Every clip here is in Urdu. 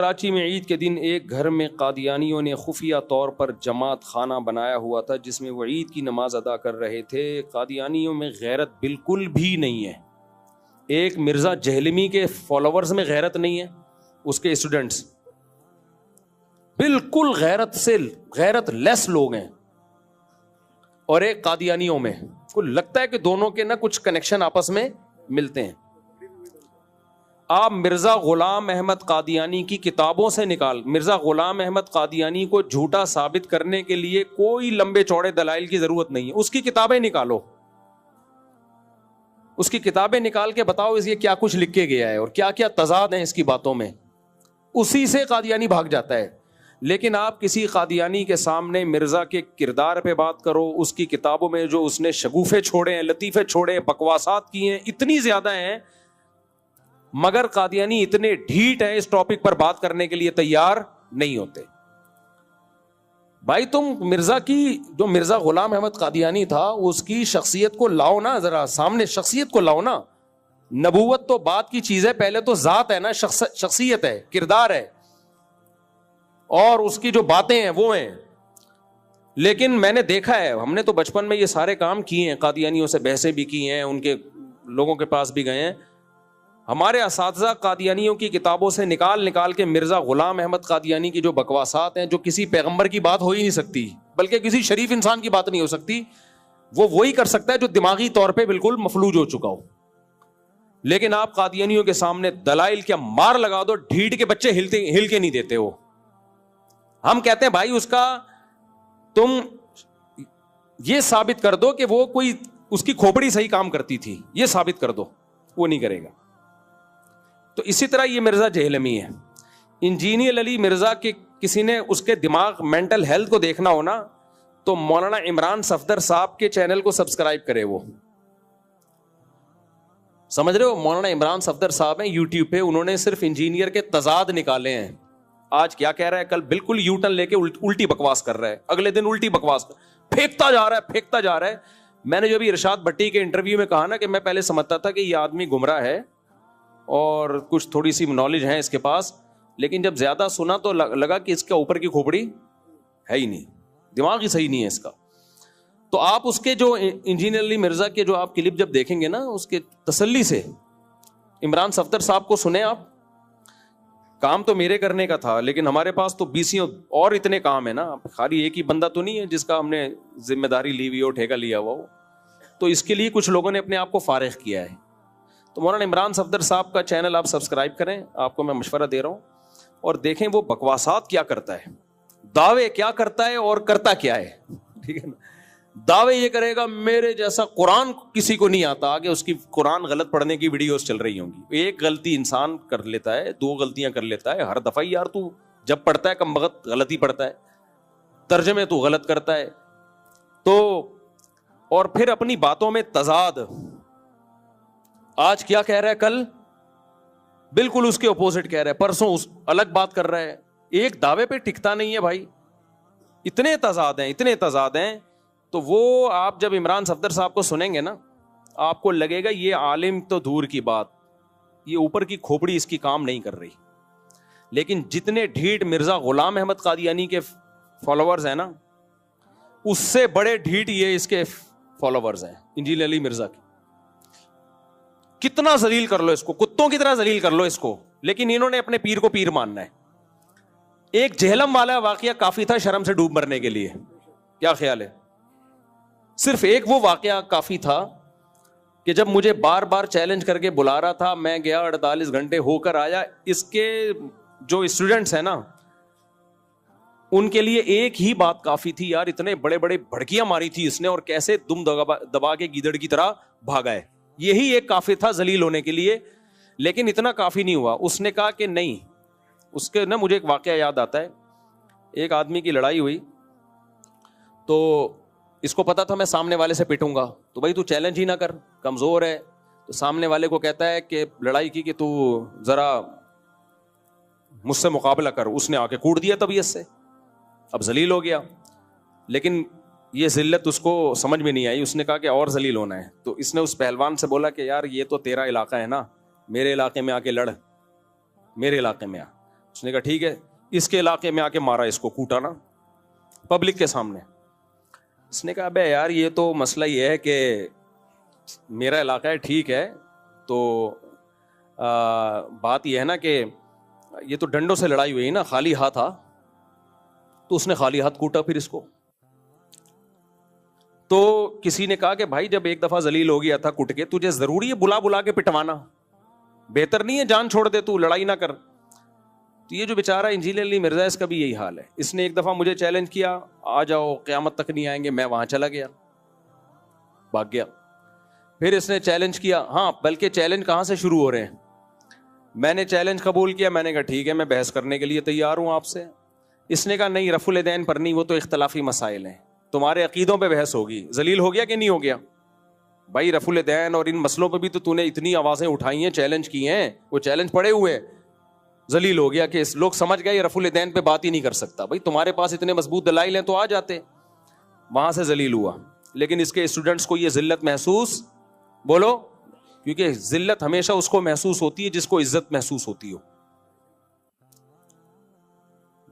کراچی میں عید کے دن ایک گھر میں قادیانیوں نے خفیہ طور پر جماعت خانہ بنایا ہوا تھا جس میں وہ عید کی نماز ادا کر رہے تھے۔ قادیانیوں میں غیرت بالکل بھی نہیں ہے۔ ایک مرزا جہلمی کے فالوورز میں غیرت نہیں ہے، اس کے اسٹوڈنٹس بالکل غیرت لیس لوگ ہیں، اور ایک قادیانیوں میں کو لگتا ہے کہ دونوں کے نہ کچھ کنیکشن آپس میں ملتے ہیں۔ آپ مرزا غلام احمد قادیانی کی کتابوں سے مرزا غلام احمد قادیانی کو جھوٹا ثابت کرنے کے لیے کوئی لمبے چوڑے دلائل کی ضرورت نہیں ہے، اس کی کتابیں نکالو، اس کی کتابیں نکال کے بتاؤ اس یہ کیا کچھ لکھ کے گیا ہے اور کیا کیا تضاد ہیں اس کی باتوں میں، اسی سے قادیانی بھاگ جاتا ہے۔ لیکن آپ کسی قادیانی کے سامنے مرزا کے کردار پہ بات کرو، اس کی کتابوں میں جو اس نے شگوفے چھوڑے ہیں، لطیفے چھوڑے ہیں، بکواسات کی ہیں، اتنی زیادہ ہیں، مگر قادیانی اتنے ڈھیٹ ہیں اس ٹاپک پر بات کرنے کے لیے تیار نہیں ہوتے۔ بھائی تم مرزا غلام احمد قادیانی تھا، اس کی شخصیت کو لاؤ نا، ذرا سامنے شخصیت کو لاؤ نا۔ نبوت تو بات کی چیز ہے، پہلے تو ذات ہے نا، شخصیت ہے، کردار ہے، اور اس کی جو باتیں ہیں وہ ہیں۔ لیکن میں نے دیکھا ہے، ہم نے تو بچپن میں یہ سارے کام کیے ہیں، قادیانیوں سے بحثیں بھی کی ہیں، ان کے لوگوں کے پاس بھی گئے ہیں۔ ہمارے اساتذہ قادیانیوں کی کتابوں سے نکال کے مرزا غلام احمد قادیانی کی جو بکواسات ہیں، جو کسی پیغمبر کی بات ہو ہی نہیں سکتی، بلکہ کسی شریف انسان کی بات نہیں ہو سکتی، وہ وہی کر سکتا ہے جو دماغی طور پہ بالکل مفلوج ہو چکا ہو۔ لیکن آپ قادیانیوں کے سامنے دلائل کیا مار لگا دو، ڈھیٹ کے بچے ہل کے نہیں دیتے ہو۔ ہم کہتے ہیں بھائی تم یہ ثابت کر دو کہ وہ کوئی اس کی کھوپڑی صحیح کام کرتی تھی، یہ ثابت کر دو، وہ نہیں کرے گا۔ تو اسی طرح یہ مرزا جہلمی ہے، انجینئر علی مرزا کے کسی نے اس کے دماغ مینٹل ہیلتھ کو دیکھنا ہونا تو مولانا عمران صفدر صاحب کے چینل کو سبسکرائب کرے۔ وہ سمجھ رہے ہو، مولانا عمران صفدر صاحب ہیں یوٹیوب پہ، انہوں نے صرف انجینئر کے تضاد نکالے ہیں۔ آج کیا کہہ رہا ہے، کل بالکل یو ٹرن لے کے الٹی بکواس کر رہا ہے، اگلے دن الٹی بکواس پھینکتا جا رہا ہے۔ میں نے جو بھی ارشاد بھٹی کے انٹرویو میں کہا نا کہ میں پہلے سمجھتا تھا کہ یہ آدمی گمراہ ہے اور کچھ تھوڑی سی نالج ہے اس کے پاس، لیکن جب زیادہ سنا تو لگا کہ اس کے اوپر کی کھوپڑی ہے ہی نہیں، دماغ ہی صحیح نہیں ہے اس کا۔ تو آپ اس کے جو انجینئر علی مرزا کے جو آپ کلپ جب دیکھیں گے نا، اس کے تسلی سے عمران صفدر صاحب کو سنیں آپ۔ کام تو میرے کرنے کا تھا، لیکن ہمارے پاس تو 20 اور اتنے کام ہے نا، خالی ایک ہی بندہ تو نہیں ہے جس کا ہم نے ذمہ داری لی ہوئی ہو، ٹھیکہ لیا ہوا ہو، تو اس کے لیے کچھ لوگوں نے اپنے آپ کو فارغ کیا ہے۔ تو مولانا عمران صفدر صاحب کا چینل آپ سبسکرائب کریں، آپ کو میں مشورہ دے رہا ہوں، اور دیکھیں وہ بکواسات کیا کرتا ہے، دعوے کیا کرتا ہے اور کرتا کیا ہے، ٹھیک ہے نا۔ دعوے یہ کرے گا میرے جیسا قرآن کسی کو نہیں آتا، آگے اس کی قرآن غلط پڑھنے کی ویڈیوز چل رہی ہوں گی۔ ایک غلطی انسان کر لیتا ہے، 2 غلطیاں کر لیتا ہے ہر دفعہ، یار تو جب پڑھتا ہے کم بخت غلطی پڑھتا ہے، ترجمے تو غلط کرتا ہے، تو اور پھر اپنی باتوں میں تضاد، آج کیا کہہ رہا ہے، کل بالکل اس کے اپوزٹ کہہ رہا ہے، پرسوں الگ بات کر رہا ہے، ایک دعوے پہ ٹکتا نہیں ہے بھائی۔ اتنے تضاد ہیں، تو وہ آپ جب عمران صفدر صاحب کو سنیں گے نا، آپ کو لگے گا یہ عالم تو دور کی بات، یہ اوپر کی کھوپڑی اس کی کام نہیں کر رہی۔ لیکن جتنے ڈھیٹ مرزا غلام احمد قادیانی کے فالوورز ہیں نا، اس سے بڑے ڈھیٹ یہ اس کے فالوورز ہیں انجینئر علی مرزا کے۔ کتنا ذلیل کر لو اس کو، کتوں کی طرح ذلیل کر لو اس کو، لیکن انہوں نے اپنے پیر کو پیر ماننا ہے۔ ایک جہلم والا واقعہ کافی تھا شرم سے ڈوب مرنے کے لیے، کیا خیال ہے؟ صرف ایک وہ واقعہ کافی تھا کہ جب مجھے بار بار چیلنج کر کے بلا رہا تھا، میں گیا، 48 گھنٹے ہو کر آیا، اس کے جو اسٹوڈنٹس ہیں نا، ان کے لیے ایک ہی بات کافی تھی، یار اتنے بڑے بڑے بھڑکیاں ماری تھی اس نے اور کیسے دم دبا کے گیدڑ کی طرح بھاگا ہے، یہی ایک کافی تھا ذلیل ہونے کے لیے۔ لیکن اتنا کافی نہیں ہوا، اس نے کہا کہ نہیں، اس کے نا مجھے ایک واقعہ یاد آتا ہے، ایک آدمی کی لڑائی ہوئی، تو اس کو پتا تھا میں سامنے والے سے پٹوں گا، تو بھائی تو چیلنج ہی نہ کر، کمزور ہے، تو سامنے والے کو کہتا ہے کہ لڑائی کی کہ تو ذرا مجھ سے مقابلہ کر، اس نے آ کے کوڑ دیا طبیعت سے، اب ذلیل ہو گیا، لیکن یہ ذلت اس کو سمجھ میں نہیں آئی، اس نے کہا کہ اور ذلیل ہونا ہے، تو اس نے اس پہلوان سے بولا کہ یار یہ تو تیرا علاقہ ہے نا، میرے علاقے میں آ کے لڑ، میرے علاقے میں آ۔ اس نے کہا ٹھیک ہے, اس کے علاقے میں آ کے مارا, اس کو کوٹا نا پبلک کے سامنے. اس نے کہا بے یار یہ تو مسئلہ یہ ہے کہ میرا علاقہ ہے, ٹھیک ہے, تو بات یہ ہے نا کہ یہ تو ڈنڈوں سے لڑائی ہوئی نا, خالی ہاتھ تھا, تو اس نے خالی ہاتھ کوٹا پھر اس کو. تو کسی نے کہا کہ بھائی جب ایک دفعہ ذلیل ہو گیا تھا کٹ کے, تجھے ضروری ہے بلا بلا کے پٹوانا؟ بہتر نہیں ہے جان چھوڑ دے, تو لڑائی نہ کر. تو یہ جو بیچارہ انجینئر علی مرزا, اس کا بھی یہی حال ہے. اس نے ایک دفعہ مجھے چیلنج کیا, آ جاؤ قیامت تک نہیں آئیں گے. میں وہاں چلا گیا, بھاگ گیا. پھر اس نے چیلنج کیا, ہاں بلکہ چیلنج کہاں سے شروع ہو رہے ہیں. میں نے چیلنج قبول کیا, میں نے کہا ٹھیک ہے میں بحث کرنے کے لیے تیار ہوں آپ سے. اس نے کہا نہیں, رفع الیدین پر نہیں, وہ تو اختلافی مسائل ہیں, تمہارے عقیدوں پہ بحث ہوگی. ذلیل ہو گیا کہ نہیں ہو گیا بھائی؟ رفع الیدین اور ان مسئلوں پہ بھی تو نے اتنی آوازیں اٹھائی ہیں, چیلنج کی ہیں, وہ چیلنج پڑے ہوئے ہیں. ذلیل ہو گیا کہ لوگ سمجھ گئے یہ رفع الیدین پہ بات ہی نہیں کر سکتا. بھائی تمہارے پاس اتنے مضبوط دلائل ہیں تو آ جاتے. وہاں سے ذلیل ہوا. لیکن اس کے اسٹوڈنٹس کو یہ ذلت محسوس, بولو, کیونکہ ذلت ہمیشہ اس کو محسوس ہوتی ہے جس کو عزت محسوس ہوتی ہو.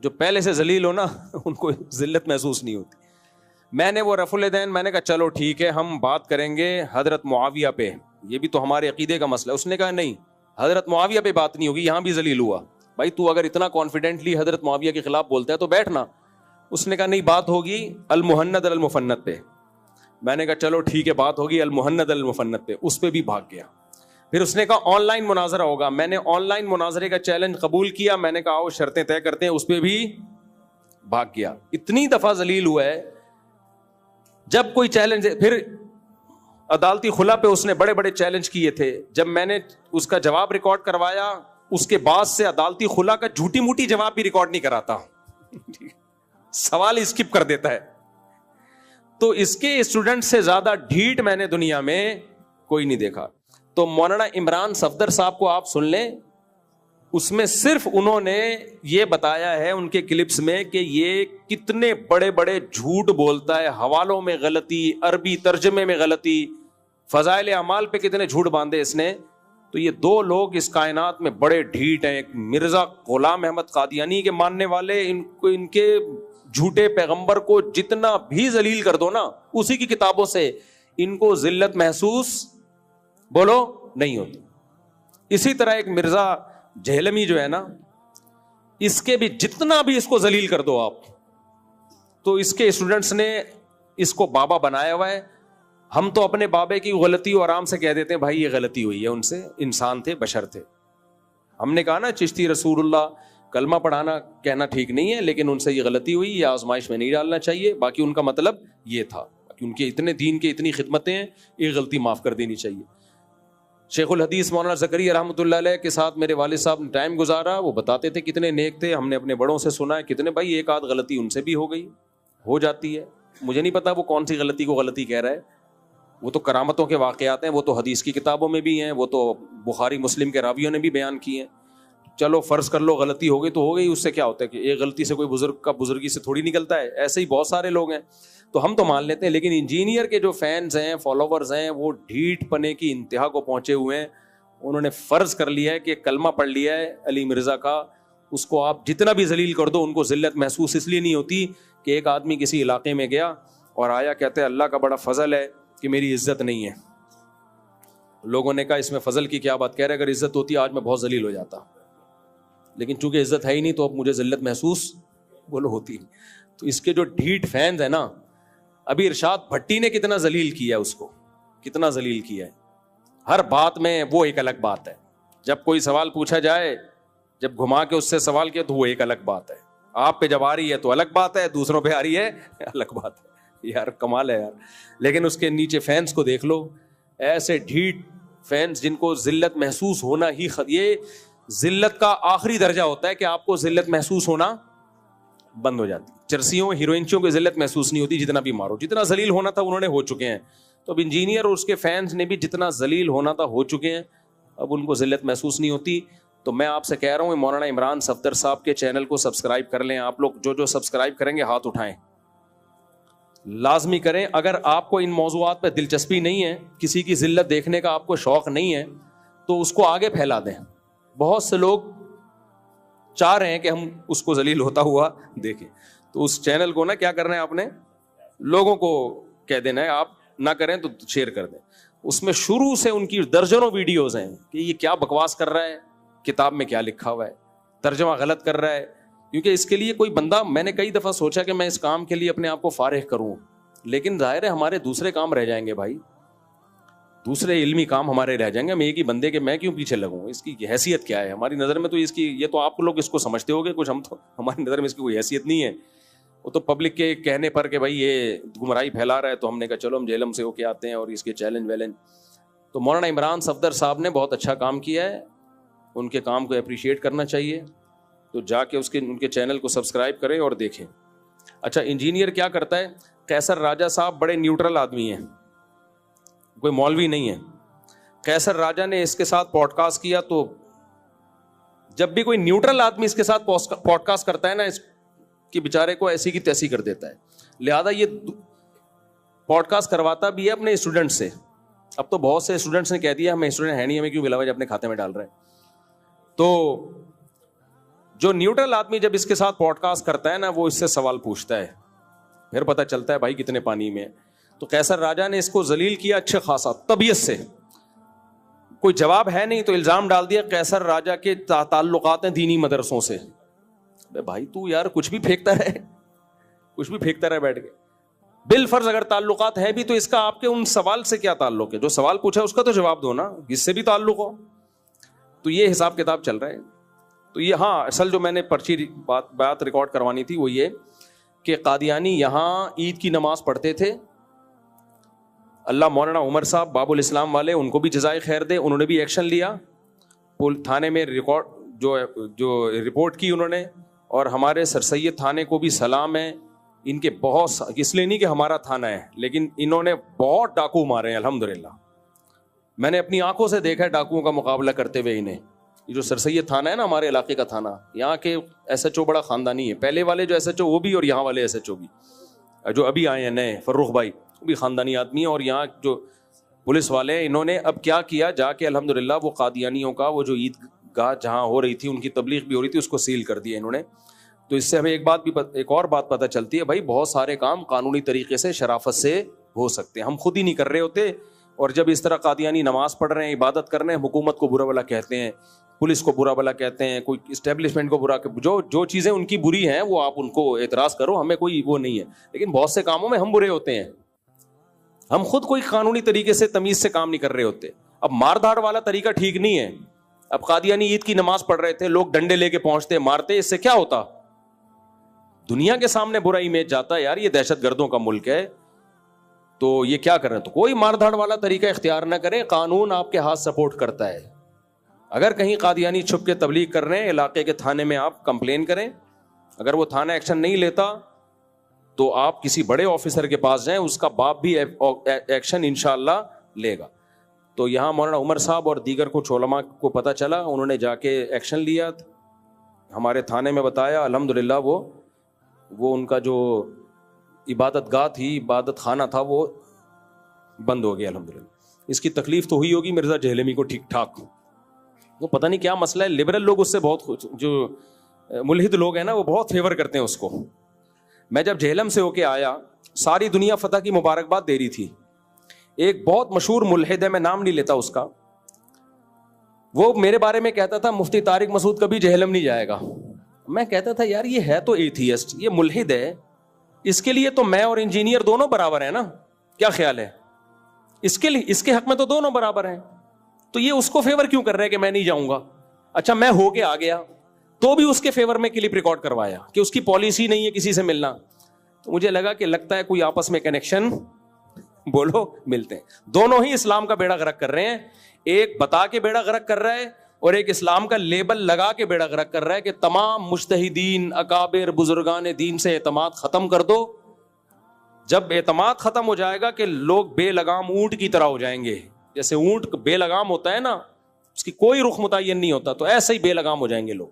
جو پہلے سے ذلیل ہو نا ان کو ذلت محسوس نہیں ہوتی. میں نے وہ رفع الیدین, میں نے کہا چلو ٹھیک ہے ہم بات کریں گے حضرت معاویہ پہ, یہ بھی تو ہمارے عقیدے کا مسئلہ ہے. اس نے کہا نہیں, حضرت معاویہ پہ بات نہیں ہوگی, یہاں بھی ذلیل ہوا. بھائی تو اگر اتنا کانفیڈنٹلی حضرت معاویہ کے خلاف بولتا ہے تو بیٹھنا. اس نے کہا نہیں, بات ہوگی المہند المفند پہ. میں نے کہا چلو ٹھیک ہے بات ہوگی المہند المفند پہ. اس پہ بھی بھاگ گیا. پھر اس نے کہا آن لائن مناظرہ ہوگا. میں نے آن لائن مناظرے کا چیلنج قبول کیا. میں نے کہا آؤ شرطیں طے کرتے ہیں. اس پہ بھی بھاگ گیا. اتنی دفعہ ذلیل ہوا ہے. جب کوئی چیلنج, پھر عدالتی خلا پہ اس نے بڑے بڑے چیلنج کیے تھے. جب میں نے اس کا جواب ریکارڈ کروایا, اس کے بعد سے عدالتی خلا کا جھوٹی موٹی جواب بھی ریکارڈ نہیں کراتا, سوال اسکپ کر دیتا ہے. تو اس کے اسٹوڈنٹ سے زیادہ ڈھیٹ میں نے دنیا میں کوئی نہیں دیکھا. تو مولانا عمران صفدر صاحب کو آپ سن لیں, اس میں صرف انہوں نے یہ بتایا ہے ان کے کلپس میں کہ یہ کتنے بڑے بڑے جھوٹ بولتا ہے, حوالوں میں غلطی, عربی ترجمے میں غلطی, فضائل اعمال پہ کتنے جھوٹ باندھے اس نے. تو یہ دو لوگ اس کائنات میں بڑے ڈھیٹ ہیں. ایک مرزا غلام احمد قادیانی کے ماننے والے, ان کے جھوٹے پیغمبر کو جتنا بھی ذلیل کر دو نا اسی کی کتابوں سے, ان کو ذلت محسوس بولو نہیں ہوتی. اسی طرح ایک مرزا جہلمی جو ہے نا, اس کے بھی جتنا بھی اس کو ذلیل کر دو آپ, تو اس کے اسٹوڈنٹس نے اس کو بابا بنایا ہوا ہے. ہم تو اپنے بابے کی غلطی اور آرام سے کہہ دیتے ہیں بھائی یہ غلطی ہوئی ہے ان سے, انسان تھے, بشر تھے. ہم نے کہا نا چشتی رسول اللہ کلمہ پڑھانا کہنا ٹھیک نہیں ہے, لیکن ان سے یہ غلطی ہوئی, یہ آزمائش میں نہیں ڈالنا چاہیے. باقی ان کا مطلب یہ تھا کہ ان کے اتنے دین کے اتنی خدمتیں ہیں, یہ غلطی معاف کر دینی چاہیے. شیخ الحدیث مولانا زکریا رحمۃ اللہ علیہ کے ساتھ میرے والد صاحب نے ٹائم گزارا. وہ بتاتے تھے کتنے نیک تھے, ہم نے اپنے بڑوں سے سنا ہے کتنے, بھائی ایک آدھ غلطی ان سے بھی ہو گئی, ہو جاتی ہے. مجھے نہیں پتا وہ کون سی غلطی کو غلطی کہہ رہا ہے. وہ تو کرامتوں کے واقعات ہیں, وہ تو حدیث کی کتابوں میں بھی ہیں, وہ تو بخاری مسلم کے راویوں نے بھی بیان کی ہیں. چلو فرض کر لو غلطی ہو گئی تو ہو گئی, اس سے کیا ہوتا ہے کہ ایک غلطی سے کوئی بزرگ کا بزرگی سے تھوڑی نکلتا ہے. ایسے ہی بہت سارے لوگ ہیں تو ہم تو مان لیتے ہیں. لیکن انجینئر کے جو فینس ہیں, فالوورز ہیں, وہ ڈھیٹ پنے کی انتہا کو پہنچے ہوئے ہیں. انہوں نے فرض کر لیا ہے کہ کلمہ پڑھ لیا ہے علی مرزا کا, اس کو آپ جتنا بھی ذلیل کر دو ان کو ذلت محسوس اس لیے نہیں ہوتی کہ ایک آدمی کسی علاقے میں گیا اور آیا کہتے ہیں اللہ کا بڑا فضل ہے کہ میری عزت نہیں ہے. لوگوں نے کہا اس میں فضل کی کیا بات کہہ رہے, اگر عزت ہوتی آج میں بہت ذلیل ہو جاتا, لیکن چونکہ عزت ہے ہی نہیں تو اب مجھے ذلت محسوس بولو ہوتی. تو اس کے جو ڈھیٹ فینز ہیں نا, ابھی ارشاد بھٹی نے کتنا ذلیل کیا ہے اس کو, کتنا ذلیل کیا ہے. ہر بات میں وہ ایک الگ بات ہے. جب کوئی سوال پوچھا جائے, جب گھما کے اس سے سوال کیا تو وہ ایک الگ بات ہے. آپ پہ جب آ رہی ہے تو الگ بات ہے, دوسروں پہ آ رہی ہے الگ بات ہے. یار کمال ہے یار. لیکن اس کے نیچے فینس کو دیکھ لو, ایسے ڈھیٹ فینس جن کو ذلت محسوس ہونا ہی یہ ذلت کا آخری درجہ ہوتا ہے کہ آپ کو ذلت محسوس ہونا بند ہو جاتی. چرسیوں ہیروئنچوں کی ذلت محسوس نہیں ہوتی, جتنا بھی مارو, جتنا ذلیل ہونا تھا انہوں نے ہو چکے ہیں. تو اب انجینئر اور اس کے فینس نے بھی جتنا ذلیل ہونا تھا ہو چکے ہیں, اب ان کو ذلت محسوس نہیں ہوتی. تو میں آپ سے کہہ رہا ہوں مولانا عمران صفدر صاحب کے چینل کو سبسکرائب کر لیں. آپ لوگ جو سبسکرائب کریں گے ہاتھ اٹھائیں, لازمی کریں. اگر آپ کو ان موضوعات پہ دلچسپی نہیں ہے, کسی کی ذلت دیکھنے کا آپ کو شوق نہیں ہے, تو اس کو آگے پھیلا دیں. بہت سے لوگ چاہ رہے ہیں کہ ہم اس کو ذلیل ہوتا ہوا دیکھیں. تو اس چینل کو نا کیا کرنا ہے آپ نے, لوگوں کو کہہ دینا ہے, آپ نہ کریں تو شیئر کر دیں. اس میں شروع سے ان کی درجنوں ویڈیوز ہیں کہ یہ کیا بکواس کر رہا ہے, کتاب میں کیا لکھا ہوا ہے, ترجمہ غلط کر رہا ہے. کیونکہ اس کے لیے کوئی بندہ, میں نے کئی دفعہ سوچا کہ میں اس کام کے لیے اپنے آپ کو فارغ کروں, لیکن ظاہر ہے ہمارے دوسرے کام رہ جائیں گے بھائی, دوسرے علمی کام ہمارے رہ جائیں گے. ہم ایک ہی بندے کے میں کیوں پیچھے لگوں, اس کی حیثیت کیا ہے ہماری نظر میں؟ تو اس کی, یہ تو آپ لوگ اس کو سمجھتے ہوگے کچھ, ہم تو ہماری نظر میں اس کی کوئی حیثیت نہیں ہے. وہ تو پبلک کے کہنے پر کہ بھائی یہ گمراہی پھیلا رہا ہے, تو ہم نے کہا چلو ہم جہلم سے ہو کے آتے ہیں اور اس کے چیلنج ویلنج. تو مولانا عمران صفدر صاحب نے بہت اچھا کام کیا ہے, ان کے کام کو اپریشیٹ کرنا چاہیے. تو جا کے ان کے چینل کو سبسکرائب کریں اور دیکھیں. اچھا, انجینئر کیا کرتا ہے؟ قیصر راجہ صاحب بڑے نیوٹرل آدمی ہیں, کوئی مولوی نہیں ہے. قیصر راجہ نے اس کے ساتھ پوڈ کاسٹ کیا, تو جب بھی کوئی نیوٹرل آدمی اس کے ساتھ پوڈ کاسٹ کرتا ہے نا, اس کی بیچارے کو ایسی کی تیسی کر دیتا ہے. لہذا یہ پوڈ کاسٹ کرواتا بھی ہے اپنے اسٹوڈنٹ سے. اب تو بہت سے اسٹوڈنٹس نے کہہ دیا ہمیں اسٹوڈنٹ ہے نہیں, ہمیں کیوں ملا ہوا اپنے کھاتے میں ڈال رہے ہیں. تو جو نیوٹرل آدمی جب اس کے ساتھ پوڈ کاسٹ کرتا ہے نا, وہ اس سے سوال پوچھتا ہے, پھر پتہ چلتا ہے بھائی کتنے پانی میں ہے. تو قیصر راجہ نے اس کو ذلیل کیا اچھے خاصا طبیعت سے, کوئی جواب ہے نہیں تو الزام ڈال دیا قیصر راجہ کے تعلقات ہیں دینی مدرسوں سے. بھائی تو یار کچھ بھی پھینکتا رہے بیٹھ کے. بالفرض اگر تعلقات ہیں بھی تو اس کا آپ کے ان سوال سے کیا تعلق ہے؟ جو سوال پوچھا اس کا تو جواب دو نا, اس سے بھی تعلق ہو. تو یہ حساب کتاب چل رہا ہے. تو یہ ہاں, اصل جو میں نے پرچی بات ریکارڈ کروانی تھی وہ یہ کہ قادیانی یہاں عید کی نماز پڑھتے تھے. اللہ مولانا عمر صاحب باب الاسلام والے, ان کو بھی جزائے خیر دے, انہوں نے بھی ایکشن لیا, تھانے میں جو رپورٹ کی انہوں نے. اور ہمارے سر سید تھانے کو بھی سلام ہے, ان کے بہت, اس لیے نہیں کہ ہمارا تھانہ ہے, لیکن انہوں نے بہت ڈاکو مارے ہیں الحمدللہ. میں نے اپنی آنکھوں سے دیکھا ہے ڈاکوؤں کا مقابلہ کرتے ہوئے انہیں. یہ جو سر سید تھانہ ہے نا ہمارے علاقے کا تھانہ, یہاں کے ایس ایچ او بڑا خاندانی ہے. پہلے والے جو ایس ایچ او وہ بھی, اور یہاں والے ایس ایچ او بھی, جو ابھی آئے ہیں نئے فروخ بھائی, وہ بھی خاندانی آدمی ہیں. اور یہاں جو پولیس والے ہیں, انہوں نے اب کیا کیا, جا کے الحمدللہ وہ قادیانیوں کا وہ جو عید گاہ جہاں ہو رہی تھی, ان کی تبلیغ بھی ہو رہی تھی, اس کو سیل کر دیا انہوں نے. تو اس سے ہمیں ایک اور بات پتہ چلتی ہے, بھائی بہت سارے کام قانونی طریقے سے شرافت سے ہو سکتے ہیں, ہم خود ہی نہیں کر رہے ہوتے. اور جب اس طرح قادیانی نماز پڑھ رہے ہیں, عبادت کر رہے ہیں, حکومت کو برا بلا کہتے ہیں, پولیس کو برا بلا کہتے ہیں, کوئی اسٹیبلشمنٹ کو برا, جو چیزیں ان کی بری ہیں وہ آپ ان کو اعتراض کرو, ہمیں کوئی وہ نہیں ہے. لیکن بہت سے کاموں میں ہم برے ہوتے ہیں, ہم خود کوئی قانونی طریقے سے تمیز سے کام نہیں کر رہے ہوتے. اب مار دھاڑ والا طریقہ ٹھیک نہیں ہے. اب قادیانی عید کی نماز پڑھ رہے تھے, لوگ ڈنڈے لے کے پہنچتے, مارتے, اس سے کیا ہوتا؟ دنیا کے سامنے برا امیج جاتا ہے, یار یہ دہشت گردوں کا ملک ہے, تو یہ کیا کر رہے ہیں. تو کوئی مار دھاڑ والا طریقہ اختیار نہ کریں, قانون آپ کے ہاتھ سپورٹ کرتا ہے. اگر کہیں قادیانی چھپ کے تبلیغ کر رہے ہیں, علاقے کے تھانے میں آپ کمپلین کریں. اگر وہ تھانہ ایکشن نہیں لیتا تو آپ کسی بڑے آفیسر کے پاس جائیں, اس کا باپ بھی ایکشن انشاءاللہ لے گا. تو یہاں مولانا عمر صاحب اور دیگر کچھ علماء کو پتہ چلا, انہوں نے جا کے ایکشن لیا, ہمارے تھانے میں بتایا, الحمدللہ وہ ان کا جو عبادت گاہ تھی, عبادت خانہ تھا, وہ بند ہو گیا الحمدللہ. اس کی تکلیف تو ہوئی ہوگی مرزا جہلمی کو ٹھیک ٹھاک, وہ پتہ نہیں کیا مسئلہ ہے, لبرل لوگ اس سے بہت, جو ملحد لوگ ہیں نا وہ بہت فیور کرتے ہیں اس کو. میں جب جہلم سے ہو کے آیا, ساری دنیا فتح کی مبارکباد دے رہی تھی. ایک بہت مشہور ملحد ہے, میں نام نہیں لیتا اس کا, وہ میرے بارے میں کہتا تھا مفتی طارق مسعود کبھی جہلم نہیں جائے گا. میں کہتا تھا یار یہ ہے تو ایتھیسٹ, یہ ملحد ہے, اس کے لیے تو میں اور انجینئر دونوں برابر ہیں نا, کیا خیال ہے؟ اس کے لیے, اس کے حق میں تو دونوں برابر ہیں. تو یہ اس کو فیور کیوں کر رہے ہیں کہ میں نہیں جاؤں گا؟ اچھا میں ہو کے آ گیا تو بھی اس کے فیور میں کلپ ریکارڈ کروایا کہ اس کی پالیسی نہیں ہے کسی سے ملنا. تو مجھے لگا کہ لگتا ہے کوئی آپس میں کنیکشن بولو ملتے ہیں. دونوں ہی اسلام کا بیڑا غرق کر رہے ہیں, ایک بتا کے بیڑا غرق کر رہا ہے اور ایک اسلام کا لیبل لگا کے بیڑا غرق کر رہا ہے کہ تمام مجتہدین اکابر بزرگان دین سے اعتماد ختم کر دو. جب اعتماد ختم ہو جائے گا کہ لوگ بے لگام اونٹ کی طرح ہو جائیں گے, جیسے اونٹ بے لگام ہوتا ہے نا, اس کی کوئی رخ متعین نہیں ہوتا, تو ایسے ہی بے لگام ہو جائیں گے لوگ.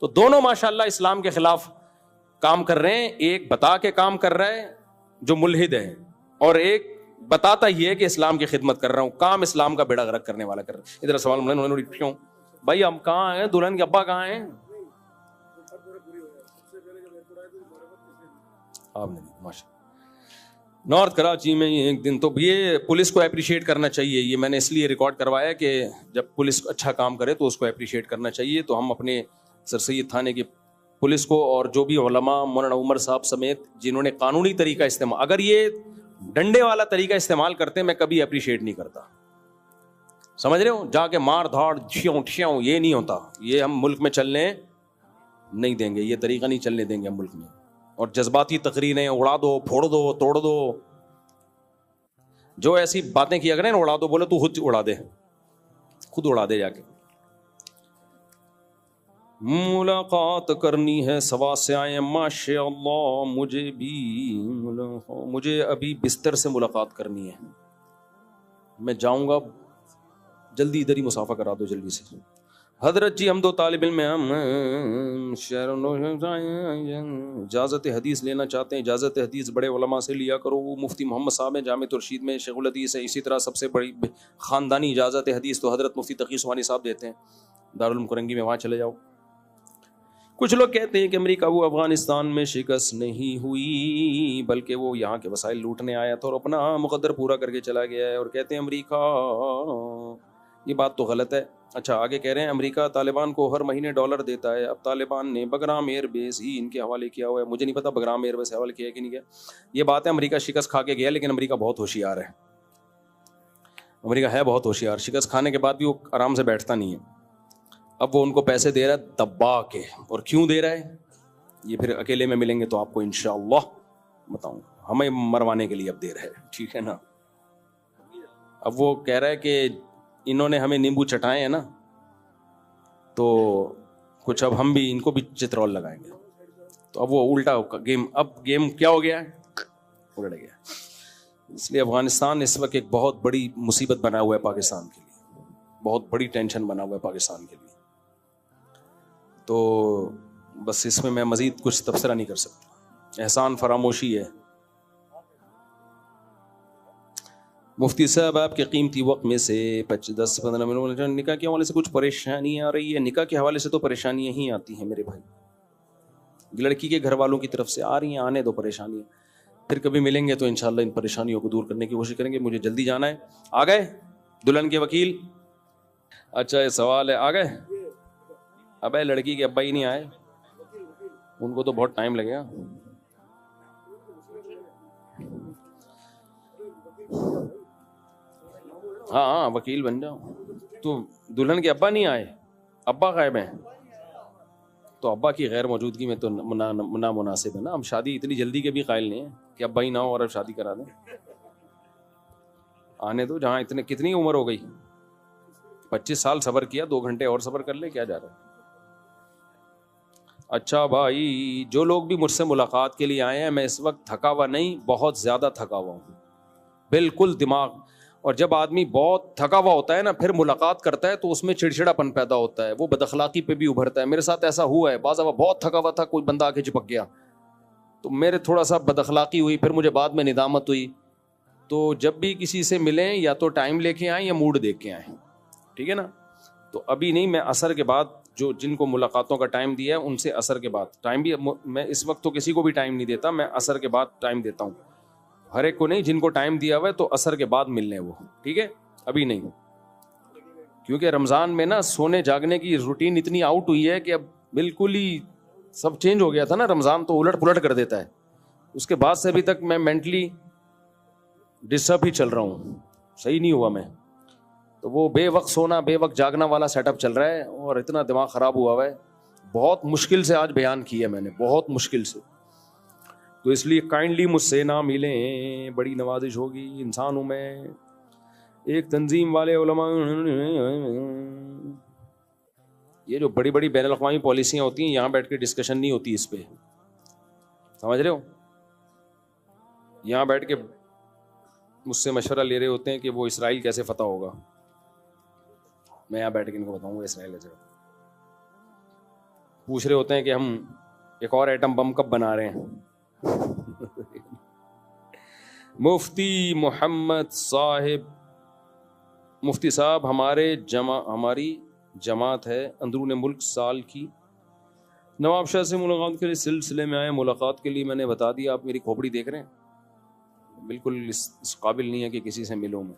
تو دونوں ماشاءاللہ اسلام کے خلاف کام کر رہے ہیں, ایک بتا کے کام کر رہا ہے جو ملحد ہے, اور ایک بتاتا ہی ہے کہ اسلام کی خدمت کر رہا ہوں, کام اسلام کا بیڑا غرق کرنے والا کر رہا ہے. ادھر سوال کیوں بھائی ہم کہاں ہیں, دلہن کے ابا کہاں ہیں, آپ نے ماشاء نارتھ کراچی میں ایک دن تو یہ پولیس کو اپریشیٹ کرنا چاہیے. یہ میں نے اس لیے ریکارڈ کروایا کہ جب پولیس اچھا کام کرے تو اس کو اپریشیٹ کرنا چاہیے. تو ہم اپنے سر سید تھانے کی پولیس کو اور جو بھی علماء مولانا عمر صاحب سمیت جنہوں نے قانونی طریقہ استعمال, اگر یہ ڈنڈے والا طریقہ استعمال کرتے میں کبھی اپریشیٹ نہیں کرتا. سمجھ رہے ہو, جا کے مار دھاڑ ٹھیوں یہ نہیں ہوتا. یہ ہم ملک میں چلنے نہیں دیں گے, یہ طریقہ نہیں چلنے دیں گے ہم ملک میں. اور جذباتی تقریریں اڑا دو, پھوڑ دو, توڑ دو, جو ایسی باتیں کیا کریں نا, اڑا دو, بولے تو خود اڑا دے, خود اڑا دے جا کے. ملاقات کرنی ہے سوا سے آئے ماشاء اللہ, مجھے ابھی بستر سے ملاقات کرنی ہے. میں جاؤں گا جلدی, ادھر ہی مسافہ کرا دو جلدی سے. حضرت جی ہم دو طالب علم ہم اجازت حدیث لینا چاہتے ہیں. اجازت حدیث بڑے علماء سے لیا کرو. وہ مفتی محمد صاحب ہیں, جامع ترشید میں شیخ الحدیث ہے. اسی طرح سب سے بڑی خاندانی اجازت حدیث تو حضرت مفتی تقی عثمانی صاحب دیتے ہیں دارالعلوم کرنگی میں, وہاں چلے جاؤ. کچھ لوگ کہتے ہیں کہ امریکہ وہ افغانستان میں شکست نہیں ہوئی بلکہ وہ یہاں کے وسائل لوٹنے آیا تھا اور اپنا مقدر پورا کر کے چلا گیا ہے, اور کہتے ہیں امریکہ, یہ بات تو غلط ہے. اچھا آگے کہہ رہے ہیں امریکہ طالبان کو ہر مہینے $, دیتا ہے. اب طالبان نے بگرام ایئر بیس ہی ان کے حوالے کیا ہوا ہے. مجھے نہیں پتا بگرام ایئر بیس حوالے کیا ہے کہ نہیں کیا. یہ بات ہے امریکہ شکست کھا کے گیا, لیکن امریکہ بہت ہوشیار ہے. امریکہ ہے بہت ہوشیار, شکست کھانے کے بعد بھی وہ آرام سے بیٹھتا نہیں ہے. اب وہ ان کو پیسے دے رہا ہے دبا کے, اور کیوں دے رہا ہے یہ پھر اکیلے میں ملیں گے تو آپ کو انشاءاللہ بتاؤں گا. ہمیں مروانے کے لیے اب دے رہا ہے, ٹھیک ہے نا. اب وہ کہہ رہا ہے کہ انہوں نے ہمیں نیمبو چٹائے ہیں نا, تو کچھ اب ہم بھی ان کو بھی چترول لگائیں گے. تو اب وہ الٹا گیم, اب گیم کیا ہو گیا ہے, الٹ گیا. اس لیے افغانستان اس وقت ایک بہت بڑی مصیبت بنا ہوا ہے پاکستان کے لیے, بہت بڑی ٹینشن بنا ہوا ہے پاکستان کے لیے. تو بس اس میں مزید کچھ تبصرہ نہیں کر سکتا, احسان فراموشی ہے. مفتی صاحب آپ کے قیمتی وقت میں سے 10-15 منٹ نکاح کے حوالے سے کچھ پریشانی آ رہی ہے. نکاح کے حوالے سے تو پریشانیاں ہی آتی ہیں میرے بھائی, لڑکی کے گھر والوں کی طرف سے آ رہی ہیں, آنے دو پریشانیاں. پھر کبھی ملیں گے تو انشاءاللہ ان پریشانیوں کو دور کرنے کی کوشش کریں گے. مجھے جلدی جانا ہے. آ گئے دلہن کے وکیل؟ اچھا یہ سوال ہے, آ گئے؟ ابے لڑکی کے ابا ہی نہیں آئے, ان کو تو بہت ٹائم لگے گا. ہاں وکیل بن جاؤ. تو دلہن کے ابا نہیں آئے, ابا غائب ہیں, تو ابا کی غیر موجودگی میں تو نامناسب ہے نا. ہم شادی اتنی جلدی کے بھی قائل نہیں ہیں کہ ابا ہی نہ ہو اور اب شادی کرا دیں. آنے دو, جہاں اتنے کتنی عمر ہو گئی, 25 سال صبر کیا, 2 گھنٹے اور صبر کر لے, کیا جا رہا ہے. اچھا بھائی, جو لوگ بھی مجھ سے ملاقات کے لیے آئے ہیں, میں اس وقت تھکا ہوا نہیں, بہت زیادہ تھکا ہوا ہوں, بالکل دماغ. اور جب آدمی بہت تھکا ہوا ہوتا ہے نا, پھر ملاقات کرتا ہے تو اس میں چڑچڑاپن پیدا ہوتا ہے, وہ بد اخلاقی پہ بھی ابھرتا ہے. میرے ساتھ ایسا ہوا ہے, بعض دفعہ بہت تھکا ہوا تھا, کوئی بندہ آ کے چپک گیا تو میرے تھوڑا سا بد اخلاقی ہوئی, پھر مجھے بعد میں ندامت ہوئی. تو جب بھی کسی سے ملیں یا تو ٹائم لے کے آئیں یا موڈ دیکھ کے آئیں, ٹھیک ہے نا. تو ابھی نہیں, میں عصر کے بعد جو جن کو ملاقاتوں کا ٹائم دیا ہے ان سے عصر کے بعد ٹائم بھی, میں اس وقت تو کسی کو بھی ٹائم نہیں دیتا, میں عصر کے بعد ٹائم دیتا ہوں. ہر ایک کو نہیں, جن کو ٹائم دیا ہوا ہے تو عصر کے بعد ملنے وہ, ٹھیک ہے. ابھی نہیں, کیونکہ رمضان میں نا سونے جاگنے کی روٹین اتنی آؤٹ ہوئی ہے کہ اب بالکل ہی سب چینج ہو گیا تھا نا. رمضان تو الٹ پلٹ کر دیتا ہے. اس کے بعد سے ابھی تک میں مینٹلی ڈسٹرب ہی چل رہا ہوں, صحیح نہیں ہوا میں. تو وہ بے وقت سونا بے وقت جاگنا والا سیٹ اپ چل رہا ہے, اور اتنا دماغ خراب ہوا ہے. بہت مشکل سے آج بیان کیا میں نے, بہت مشکل سے. تو اس لیے کائنڈلی مجھ سے نہ ملیں, بڑی نوازش ہوگی. انسان ہوں میں. ایک تنظیم والے علماء, یہ جو بڑی بڑی بین الاقوامی پالیسیاں ہوتی ہیں, یہاں بیٹھ کے ڈسکشن نہیں ہوتی اس پہ, سمجھ رہے ہو. یہاں بیٹھ کے مجھ سے مشورہ لے رہے ہوتے ہیں کہ وہ اسرائیل کیسے فتح ہوگا. میں یہاں بیٹھ کے ان کو بتاؤں گا اسرائیل کیسے. پوچھ رہے ہوتے ہیں کہ ہم ایک اور ایٹم بم کب بنا رہے ہیں. مفتی محمد صاحب, مفتی صاحب ہماری جماعت ہے اندرون ملک سال کی نواب شاہ سے ملاقات کے لیے سلسلے میں آئے، ملاقات کے لیے میں نے بتا دیا آپ میری کھوپڑی دیکھ رہے ہیں، بالکل اس قابل نہیں ہے کہ کسی سے ملوں میں.